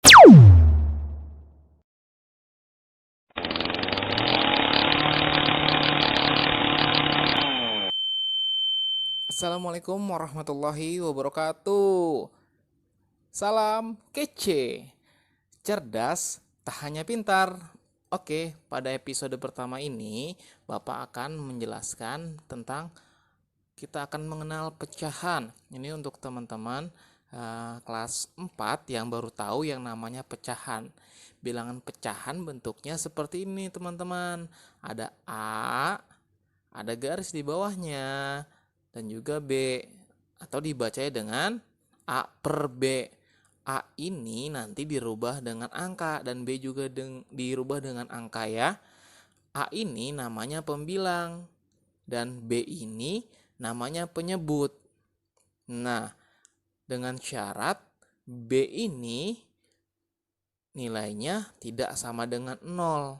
Assalamualaikum warahmatullahi wabarakatuh. Salam kece, cerdas, tak hanya pintar. Oke, pada episode pertama ini, Bapak akan menjelaskan tentang kita akan mengenal pecahan. Ini untuk teman-teman kelas 4 yang baru tahu yang namanya pecahan. Bilangan pecahan bentuknya seperti ini, teman-teman. Ada A, ada garis di bawahnya, dan juga B, atau dibacanya dengan A per B. A ini nanti dirubah dengan angka dan B juga dirubah dengan angka ya. A ini namanya pembilang dan B ini namanya penyebut. Nah, dengan syarat B ini nilainya tidak sama dengan 0,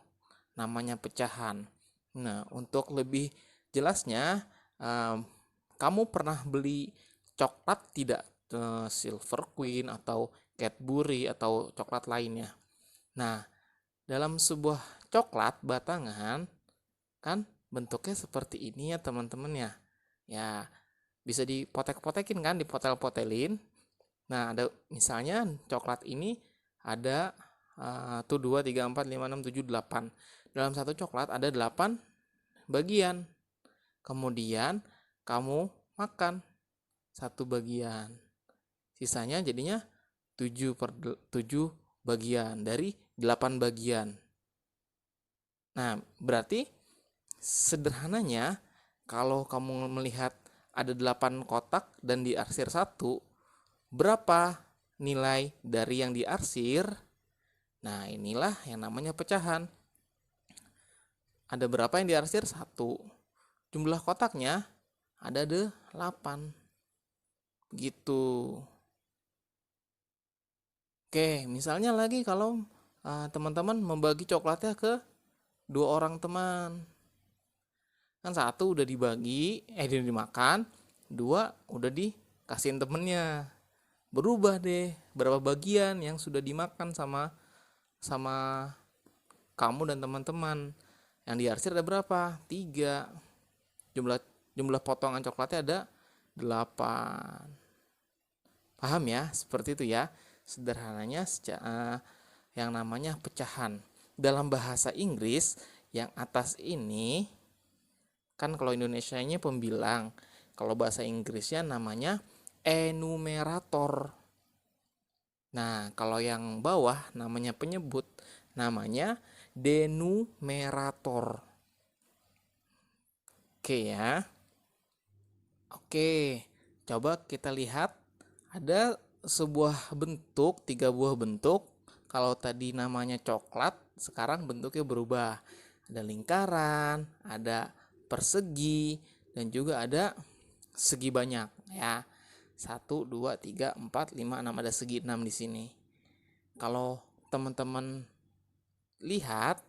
namanya pecahan. Nah, untuk lebih jelasnya, kamu pernah beli coklat tidak? Silver Queen atau Cadbury atau coklat lainnya. Nah, dalam sebuah coklat batangan kan bentuknya seperti ini ya teman-teman ya. Ya, bisa dipotek-potekin kan, dipotel-potelin. Nah, ada misalnya coklat ini ada 2, 3, 4, 5, 6, 7, 8. Dalam satu coklat ada 8 bagian. Kemudian kamu makan satu bagian. Sisanya jadinya 7 bagian dari 8 bagian. Nah, berarti sederhananya kalau kamu melihat ada 8 kotak dan diarsir 1, berapa nilai dari yang diarsir? Nah, inilah yang namanya pecahan. Ada berapa yang diarsir? 1. Jumlah kotaknya ada 8. Gitu. Oke, misalnya lagi kalau teman-teman membagi coklatnya ke 2 orang teman. Kan 1 udah dibagi, udah dimakan, 2 udah dikasihin temennya. Berubah deh berapa bagian yang sudah dimakan sama kamu dan teman-teman. Yang diarsir ada berapa? 3. Jumlah jumlah potongan coklatnya ada 8. Paham ya? Seperti itu ya. Sederhananya yang namanya pecahan. Dalam bahasa Inggris yang atas ini kan kalau Indonesianya pembilang. Kalau bahasa Inggrisnya namanya enumerator. Nah, kalau yang bawah namanya penyebut, namanya denumerator. Oke ya. Oke, coba kita lihat. Ada sebuah bentuk, 3 buah bentuk. Kalau tadi namanya coklat, sekarang bentuknya berubah. Ada lingkaran, ada persegi, dan juga ada segi banyak ya. 1, 2, 3, 4, 5, 6, ada segi 6 di sini. Kalau teman-teman lihat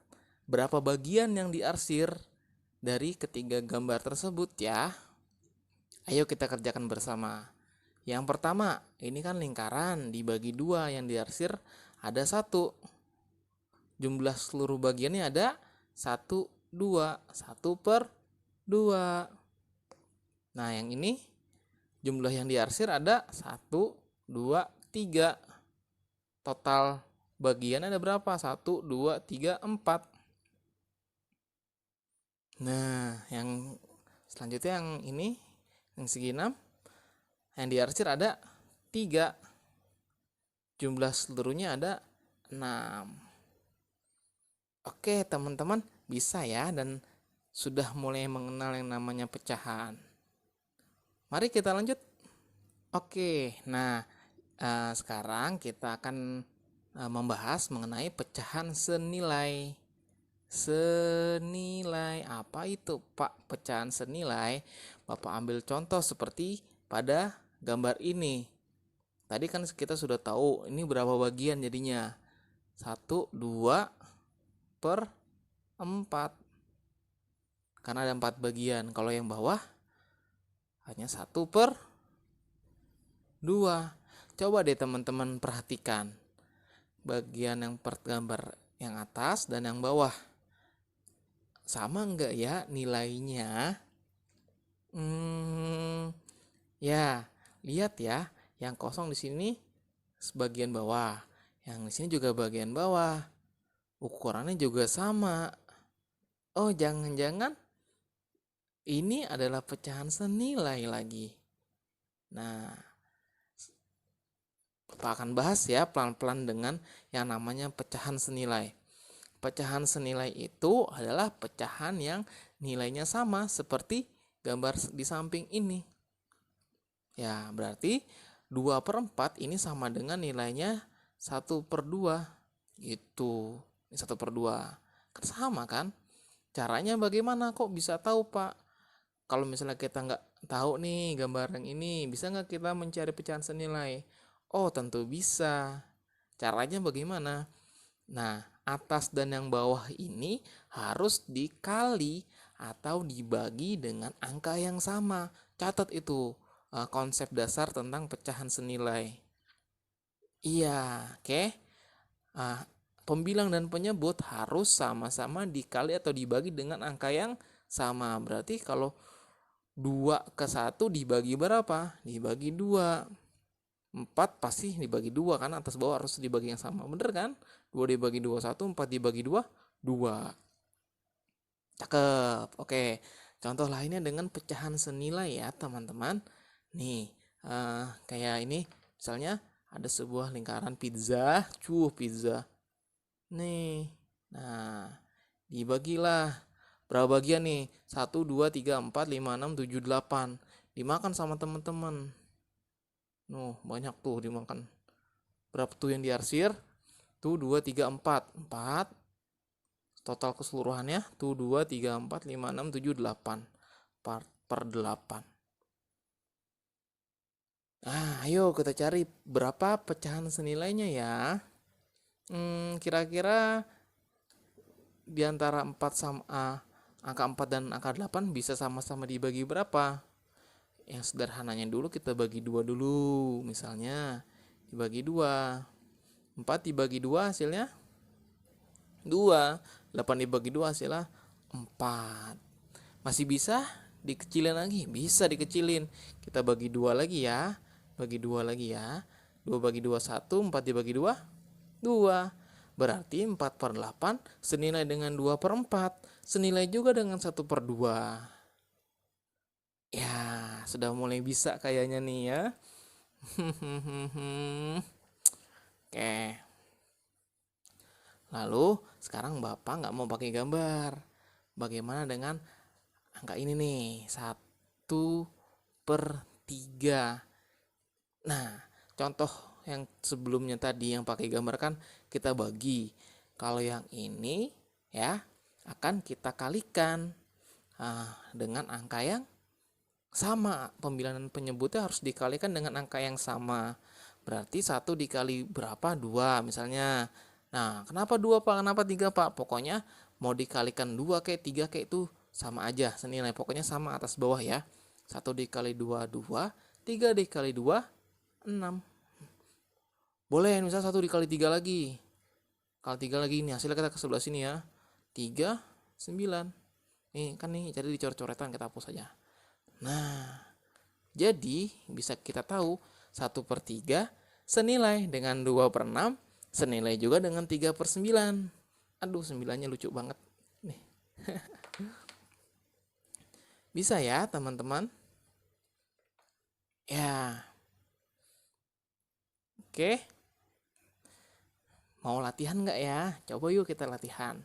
berapa bagian yang diarsir dari ketiga gambar tersebut ya. Ayo kita kerjakan bersama. Yang pertama, ini kan lingkaran dibagi 2, yang diarsir ada 1. Jumlah seluruh bagiannya ada 1, 2, 1 per 2. Nah, yang ini jumlah yang diarsir ada 1, 2, 3. Total bagian ada berapa? 1, 2, 3, 4. Nah, yang selanjutnya yang ini, yang segi 6, yang diarsir ada 3. Jumlah seluruhnya ada 6. Oke, teman-teman bisa ya dan sudah mulai mengenal yang namanya pecahan. Mari kita lanjut. Oke, nah sekarang kita akan membahas mengenai pecahan senilai. Senilai apa itu, Pak? Pecahan senilai. Bapak ambil contoh seperti pada gambar ini. Tadi kan kita sudah tahu ini berapa bagian jadinya. 1, 2 per 4. Karena ada 4 bagian. Kalau yang bawah hanya 1 per 2. Coba deh teman-teman perhatikan. bagian yang gambar yang atas dan yang bawah. Sama enggak ya nilainya? Ya, lihat ya, yang kosong di sini sebagian bawah, yang di sini juga bagian bawah. Ukurannya juga sama. Oh, jangan-jangan ini adalah pecahan senilai lagi. Nah, Bapak akan bahas ya pelan-pelan dengan yang namanya pecahan senilai. Pecahan senilai itu adalah pecahan yang nilainya sama seperti gambar di samping ini. Ya, berarti 2/4 ini sama dengan nilainya 1/2. Gitu. Ini 1/2. Kan sama kan? Caranya bagaimana kok bisa tahu, Pak? Kalau misalnya kita nggak tahu nih gambar yang ini, bisa nggak kita mencari pecahan senilai? Oh, tentu bisa. Caranya bagaimana? Nah, atas dan yang bawah ini harus dikali atau dibagi dengan angka yang sama. Catat itu konsep dasar tentang pecahan senilai. Iya, oke. Ah, pembilang dan penyebut harus sama-sama dikali atau dibagi dengan angka yang sama. Berarti kalau 2/1 dibagi berapa? Dibagi 2. 4 pasti dibagi 2 kan, atas bawah harus dibagi yang sama. Bener kan? 2 dibagi 2 1, 4 dibagi 2 2. Cakep. Oke. Contoh lainnya dengan pecahan senilai ya, teman-teman. Nih, kayak ini misalnya ada sebuah lingkaran pizza, pizza. Nih. Nah, dibagilah berapa bagian nih? 1 2 3 4 5 6 7 8. Dimakan sama teman-teman. Banyak tuh dimakan. Berapa tuh yang diarsir? Tuh 2 3 4. 4. Total keseluruhannya tuh 2 3 4 5 6 7 8. Per 8. Ayo kita cari berapa pecahan senilainya ya. Kira-kira di antara 4 sama angka 4 dan angka 8 bisa sama-sama dibagi berapa? Yang sederhananya dulu kita bagi 2 dulu. Misalnya dibagi 2. 4 dibagi 2 hasilnya 2. 8 dibagi 2 hasilnya 4. Masih bisa dikecilin lagi? Bisa dikecilin. Kita bagi 2 lagi ya. Bagi 2 lagi ya. 2 bagi 2 1. 4 dibagi 2 2. Berarti 4/8 senilai dengan 2/4. Senilai juga dengan 1/2. Ya, sudah mulai bisa kayaknya nih ya. Oke. Lalu sekarang Bapak nggak mau pakai gambar. Bagaimana dengan angka ini nih? 1/3. Nah, contoh yang sebelumnya tadi yang pakai gambar kan kita bagi. Kalau yang ini ya akan kita kalikan dengan angka yang sama. Pembilangan penyebutnya harus dikalikan dengan angka yang sama. Berarti 1 dikali berapa? 2 misalnya. Nah, kenapa 2 Pak? Kenapa 3 Pak? Pokoknya mau dikalikan 2 kayak 3 kayak itu sama aja senilai. Pokoknya sama atas bawah ya. 1 dikali 2 2, 3 dikali 2 6. Boleh misalnya 1 dikali 3 lagi. Kalau 3 lagi ini hasilnya kita ke sebelah sini ya. 3 9. Nih kan nih jadi dicoret-coretan kita hapus saja. Nah, jadi bisa kita tahu 1/3 senilai dengan 2/6 senilai juga dengan 3/9. Aduh, 9-nya lucu banget nih. Bisa ya teman-teman? Ya. Oke. Mau latihan nggak ya? Coba yuk kita latihan.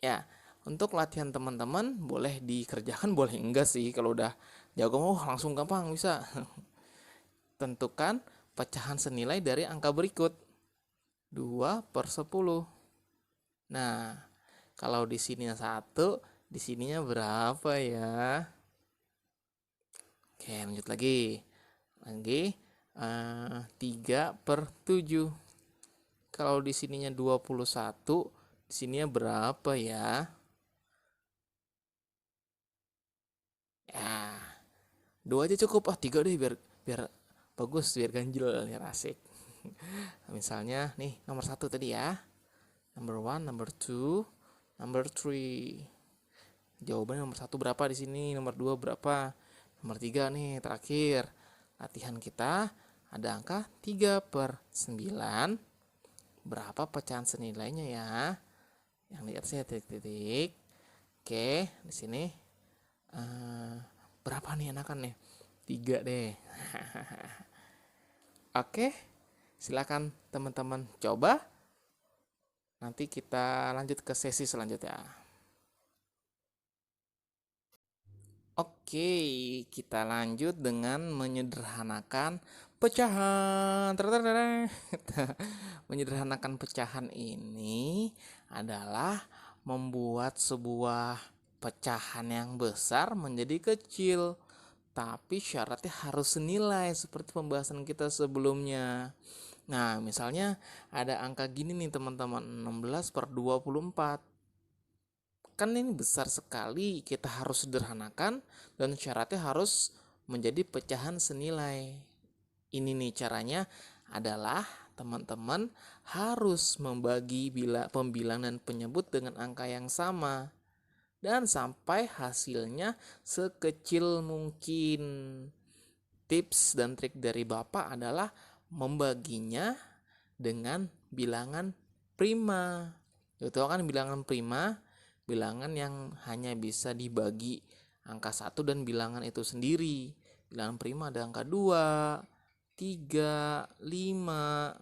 Ya, untuk latihan teman-teman boleh dikerjakan, boleh enggak sih. Kalau udah jago langsung gampang bisa. Tentukan pecahan senilai dari angka berikut. 2/10. Nah, kalau di sini 1, di sininya berapa ya? Oke, lanjut lagi. 3/7. Kalau di sininya 21, di sininya berapa ya? Ya, 2 aja cukup. 3 deh biar bagus, biar ganjil, biar asik. Misalnya nih nomor 1 tadi ya. Number 1, number 2, number 3. Jawabannya nomor 1 berapa di sini? Nomor 2 berapa? Nomor 3 nih terakhir. Latihan kita ada angka 3/9. Berapa pecahan senilainya ya? Yang lihat saya titik-titik. Oke, di sini berapa nih enakan nih? 3 deh. Oke, silakan teman-teman coba. Nanti kita lanjut ke sesi selanjutnya. Oke, kita lanjut dengan menyederhanakan pecahan. Menyederhanakan pecahan ini adalah membuat sebuah pecahan yang besar menjadi kecil. Tapi syaratnya harus senilai seperti pembahasan kita sebelumnya. Nah, misalnya ada angka gini nih teman-teman, 16/24. Kan ini besar sekali, kita harus sederhanakan dan syaratnya harus menjadi pecahan senilai. Ini nih caranya adalah teman-teman harus membagi pembilang dan penyebut dengan angka yang sama dan sampai hasilnya sekecil mungkin. Tips dan trik dari Bapak adalah membaginya dengan bilangan prima. Itu kan bilangan prima, bilangan yang hanya bisa dibagi angka 1 dan bilangan itu sendiri. Bilangan prima ada angka 2, 3, 5,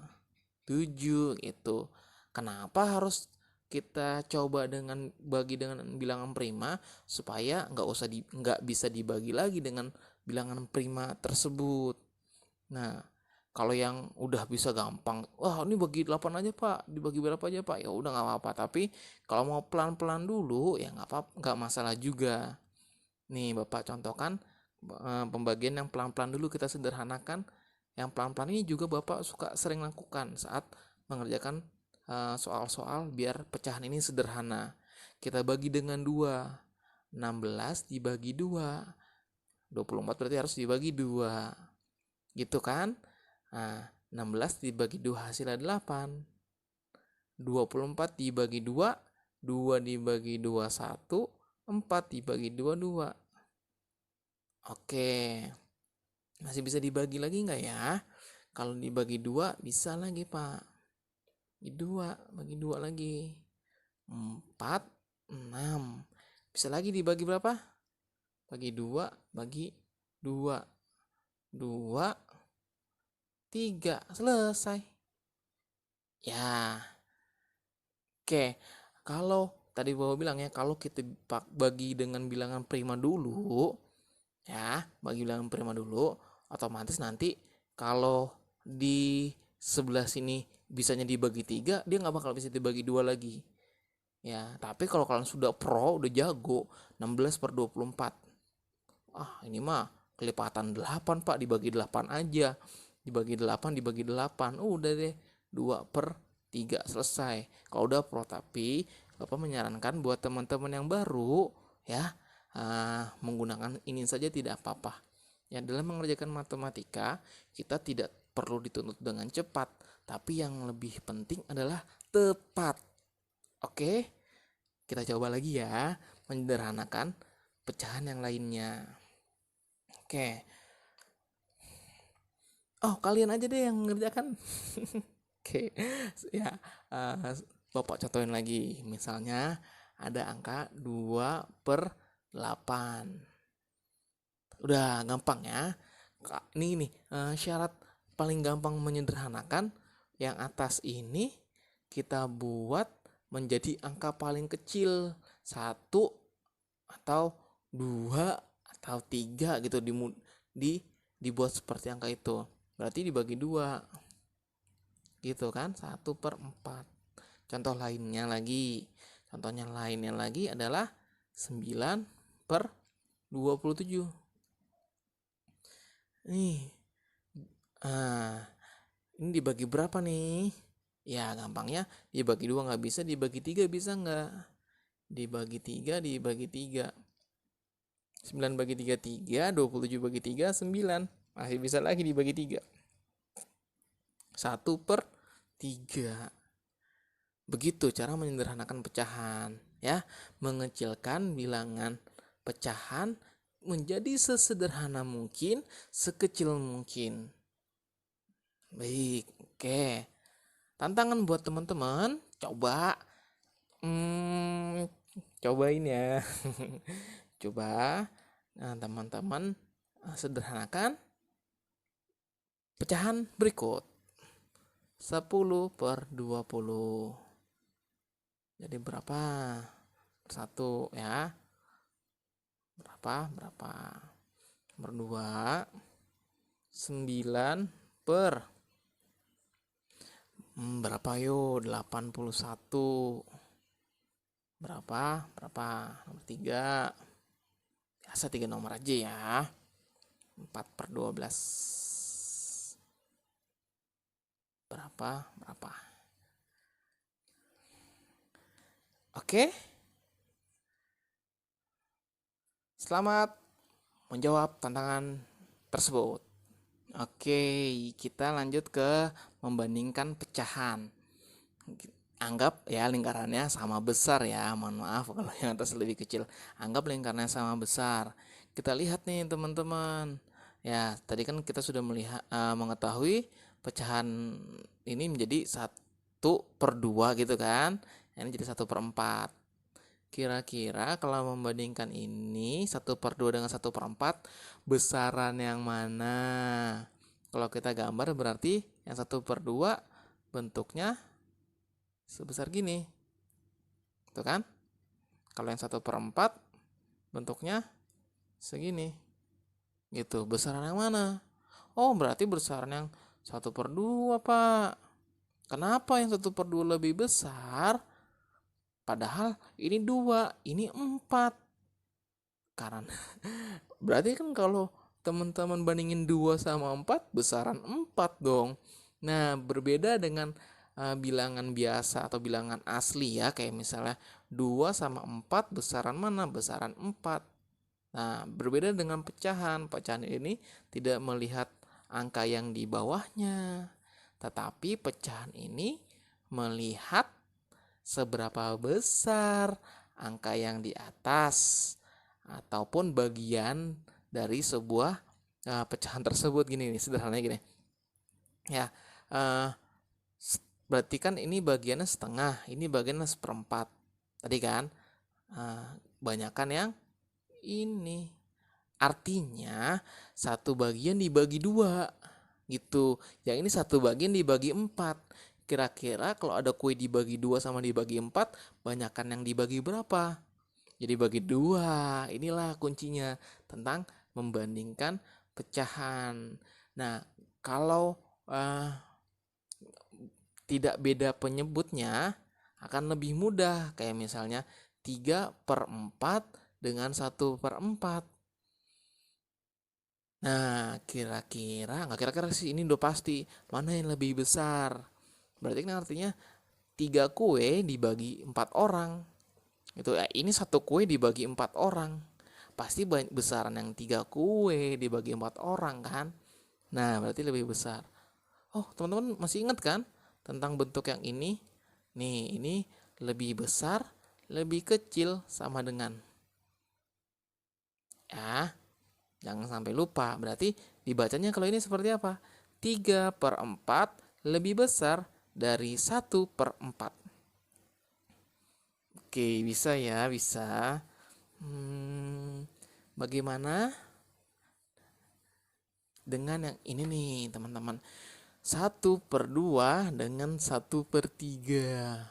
7 gitu. Kenapa harus kita coba dengan bagi dengan bilangan prima supaya nggak bisa dibagi lagi dengan bilangan prima tersebut. Nah, kalau yang udah bisa gampang, wah ini bagi 8 aja pak, dibagi berapa aja pak, ya udah nggak apa-apa. Tapi kalau mau pelan-pelan dulu ya nggak apa, nggak masalah juga. Nih Bapak contohkan pembagian yang pelan-pelan dulu, kita sederhanakan. Yang pelan-pelan ini juga Bapak suka sering lakukan saat mengerjakan soal-soal biar pecahan ini sederhana. Kita bagi dengan 2, 16 dibagi 2, 24 berarti harus dibagi 2, gitu kan? Nah, 16 dibagi 2 hasilnya 8, 24 dibagi 2, 2 dibagi 2 1, 4 dibagi 2 2. Oke, masih bisa dibagi lagi nggak ya? Kalau dibagi 2 bisa lagi pak, bagi 2 lagi, 4, 6. Bisa lagi dibagi berapa? Bagi 2, bagi 2, 2, 3, selesai. Ya, oke. Kalau tadi Bapak bilang ya, kalau kita bagi dengan bilangan prima dulu, ya, bagi bilangan prima dulu, otomatis nanti kalau di sebelah sini bisanya dibagi 3, dia nggak bakal bisa dibagi 2 lagi. Ya, tapi kalau kalian sudah pro, udah jago, 16/24. Ah, ini mah kelipatan 8 pak, dibagi 8 aja. Dibagi 8, dibagi 8. Udah deh, 2/3 selesai. Kalau udah pro, tapi Bapak menyarankan buat teman-teman yang baru ya, menggunakan ini saja tidak apa-apa. Ya, dalam mengerjakan matematika, kita tidak perlu dituntut dengan cepat, tapi yang lebih penting adalah tepat. Oke, kita coba lagi ya, menyederhanakan pecahan yang lainnya. Oke. Oh, kalian aja deh yang mengerjakan. Oke, ya, Bapak contohin lagi. Misalnya ada angka 2/8. Udah gampang ya. Ini nih syarat paling gampang menyederhanakan. Yang atas ini kita buat menjadi angka paling kecil, 1 atau 2 atau 3 gitu, dibuat seperti angka itu. Berarti dibagi 2 gitu kan, 1/4. Contohnya lainnya lagi adalah 9/27. Nih, ini dibagi berapa nih? Ya gampangnya dibagi 2 nggak bisa, dibagi 3 bisa nggak? Dibagi 3, dibagi 3. 9 bagi 3, 3. 27 bagi 3, 9. Masih bisa lagi dibagi 3. 1/3. Begitu cara menyederhanakan pecahan, ya. Mengecilkan bilangan pecahan menjadi sesederhana mungkin, sekecil mungkin. Baik, oke. Tantangan buat teman-teman, coba cobain ya. Coba teman-teman sederhanakan pecahan berikut. 10/20. Jadi berapa? 1 ya. Berapa? Nomor 2. 9 per berapa yuk? 81. Berapa? Nomor 3. Biasa 3 nomor aja ya. 4/12. Berapa? Oke. Selamat menjawab tantangan tersebut. Oke, kita lanjut ke membandingkan pecahan. Anggap ya lingkarannya sama besar ya. Mohon maaf kalau yang atas lebih kecil. Anggap lingkarannya sama besar. Kita lihat nih teman-teman. Ya, tadi kan kita sudah mengetahui pecahan ini menjadi 1/2 gitu kan. Ini jadi 1/4. Kira-kira kalau membandingkan ini 1/2 dengan 1/4, besaran yang mana? Kalau kita gambar berarti yang 1/2 bentuknya sebesar gini. Tuh kan? Kalau yang 1/4 bentuknya segini. Gitu. Besaran yang mana? Oh, berarti besaran yang 1/2, Pak. Kenapa yang 1/2 lebih besar? Padahal ini 2, ini 4. Karena berarti kan kalau teman-teman bandingin 2 sama 4, besaran 4 dong. Nah, berbeda dengan bilangan biasa atau bilangan asli ya, kayak misalnya 2 sama 4 besaran mana? Besaran 4. Nah, berbeda dengan pecahan. Pecahan ini tidak melihat angka yang di bawahnya, tetapi pecahan ini melihat seberapa besar angka yang di atas ataupun bagian dari sebuah pecahan tersebut. Gini nih, sederhananya gini ya, berarti kan ini bagiannya setengah, ini bagiannya 1/4 tadi kan. Banyakan yang ini, artinya satu bagian dibagi 2 gitu. Yang ini satu bagian dibagi 4. Kira-kira kalau ada kue dibagi 2 sama dibagi 4, banyakan yang dibagi berapa? Jadi bagi 2. Inilah kuncinya tentang membandingkan pecahan. Nah, kalau tidak beda penyebutnya akan lebih mudah. Kayak misalnya 3/4 dengan 1/4. Nah, nggak kira-kira sih, ini udah pasti mana yang lebih besar. Berarti kan artinya 3 kue dibagi 4 orang. Itu ini 1 kue dibagi 4 orang. Pasti besaran yang 3 kue dibagi 4 orang kan. Nah, berarti lebih besar. Oh, teman-teman masih ingat kan tentang bentuk yang ini? Nih, ini lebih besar, lebih kecil sama dengan. Ya, jangan sampai lupa. Berarti dibacanya kalau ini seperti apa? 3/4 lebih besar dari 1/4. Oke, bisa ya, bisa. Bagaimana dengan yang ini nih, teman-teman? 1/2 dengan 1/3.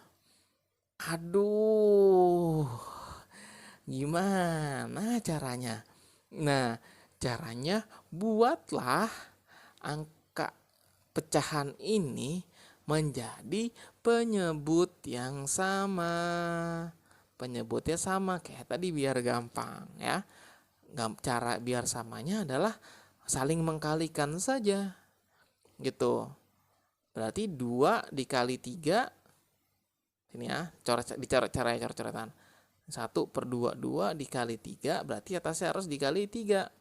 Aduh, gimana caranya? Nah, caranya buatlah angka pecahan ini menjadi penyebut yang sama. Penyebutnya sama kayak tadi biar gampang ya. Cara biar samanya adalah saling mengkalikan saja. Gitu. Berarti 2 dikali 3. Ini ya, caranya coret-coretan. 1/2, 2 dikali 3, berarti atasnya harus dikali 3.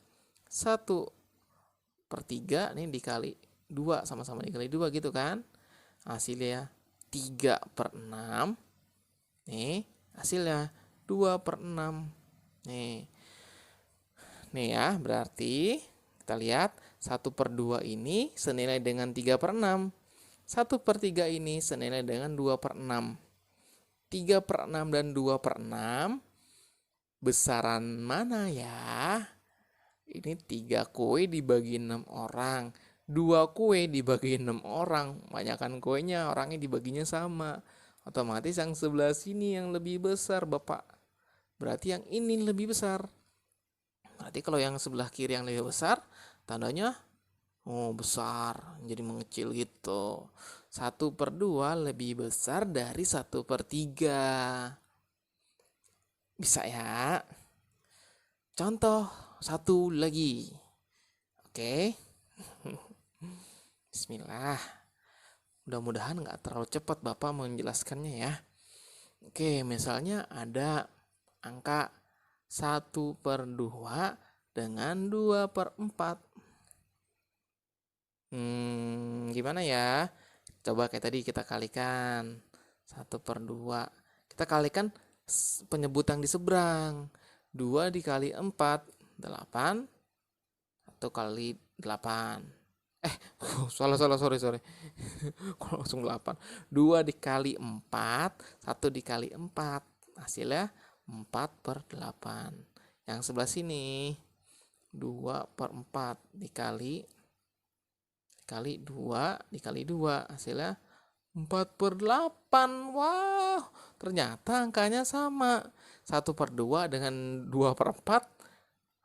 1/3 nih dikali 2, sama-sama dikali 2 gitu kan. Hasilnya 3/6. Nih, hasilnya 2/6. Nih. Nih ya, berarti kita lihat 1/2 ini senilai dengan 3/6. 1/3 ini senilai dengan 2/6. 3/6 dan 2/6 besaran mana ya? Ini 3 kue dibagi 6 orang. 2 kue dibagi 6 orang. Banyakkan kuenya, orangnya dibaginya sama. Otomatis yang sebelah sini yang lebih besar, Bapak. Berarti yang ini lebih besar. Berarti kalau yang sebelah kiri yang lebih besar, tandanya besar, jadi mengecil gitu. 1/2 lebih besar dari 1/3. Bisa ya? Contoh satu lagi. Oke. Bismillah. Mudah-mudahan nggak terlalu cepat Bapak menjelaskannya ya. Oke, misalnya ada angka 1/2 dengan 2/4. Gimana ya? Coba kayak tadi kita kalikan 1/2. Kita kalikan penyebutan di seberang. 2 dikali 4, 8. 1 kali 8. Sorry. Kok langsung 8. 2 dikali 4, 1 dikali 4. Hasilnya 4/8. Yang sebelah sini 2/4 dikali 2 dikali 2, hasilnya 4/8. Wow, ternyata angkanya sama. 1/2 dengan 2/4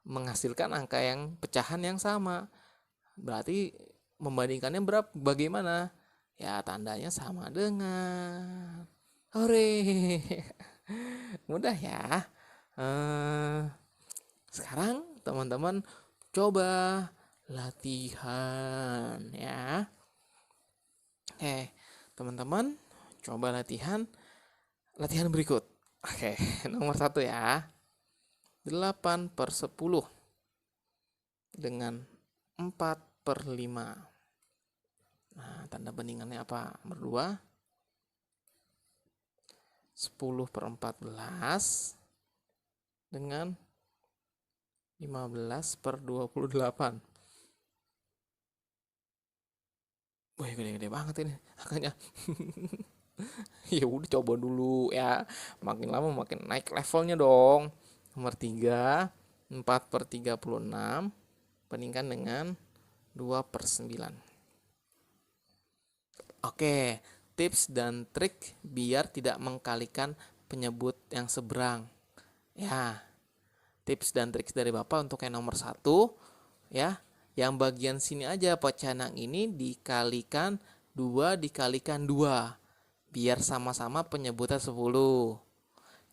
menghasilkan angka yang pecahan yang sama. Berarti membandingkannya bagaimana? Ya, tandanya sama dengan. Hore. Mudah ya. Sekarang teman-teman coba latihan ya. Oke, teman-teman coba latihan berikut. Oke, nomor 1 ya. 8/10 dengan 4/5. Nah, tanda bandingannya apa? Nomor 2. 10/14 dengan 15/28. Wih, gede-gede banget ini angkanya. Ya udah coba dulu ya. Makin lama makin naik levelnya dong. Nomor 3, 4/36 bandingkan dengan 2/9. Oke, tips dan trik biar tidak mengkalikan penyebut yang seberang. Ya, tips dan trik dari Bapak untuk yang nomor 1 ya. Yang bagian sini aja pecahan yang ini dikalikan 2 dikalikan 2. Biar sama-sama penyebutan 10.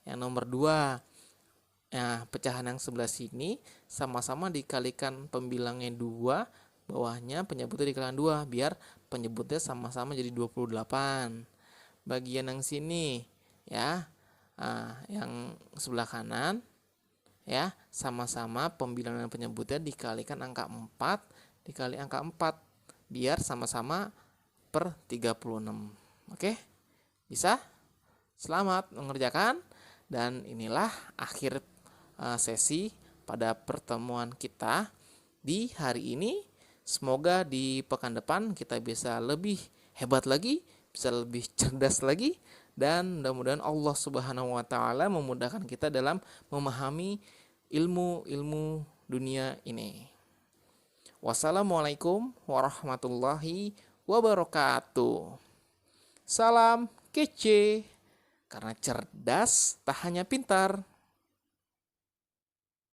Yang nomor 2. Nah, pecahan yang sebelah sini sama-sama dikalikan pembilangnya 2. Bawahnya penyebutnya dikalikan 2. Biar penyebutnya sama-sama jadi 28. Bagian yang sini ya. Yang sebelah kanan ya, sama-sama pembilangan penyebutnya dikalikan angka 4 dikali angka 4 biar sama-sama per 36. Oke? Bisa? Selamat mengerjakan dan inilah akhir sesi pada pertemuan kita di hari ini. Semoga di pekan depan kita bisa lebih hebat lagi, bisa lebih cerdas lagi, dan mudah-mudahan Allah Subhanahu wa taala memudahkan kita dalam memahami ilmu-ilmu dunia ini. Wassalamualaikum warahmatullahi wabarakatuh. Salam kece, karena cerdas tak hanya pintar.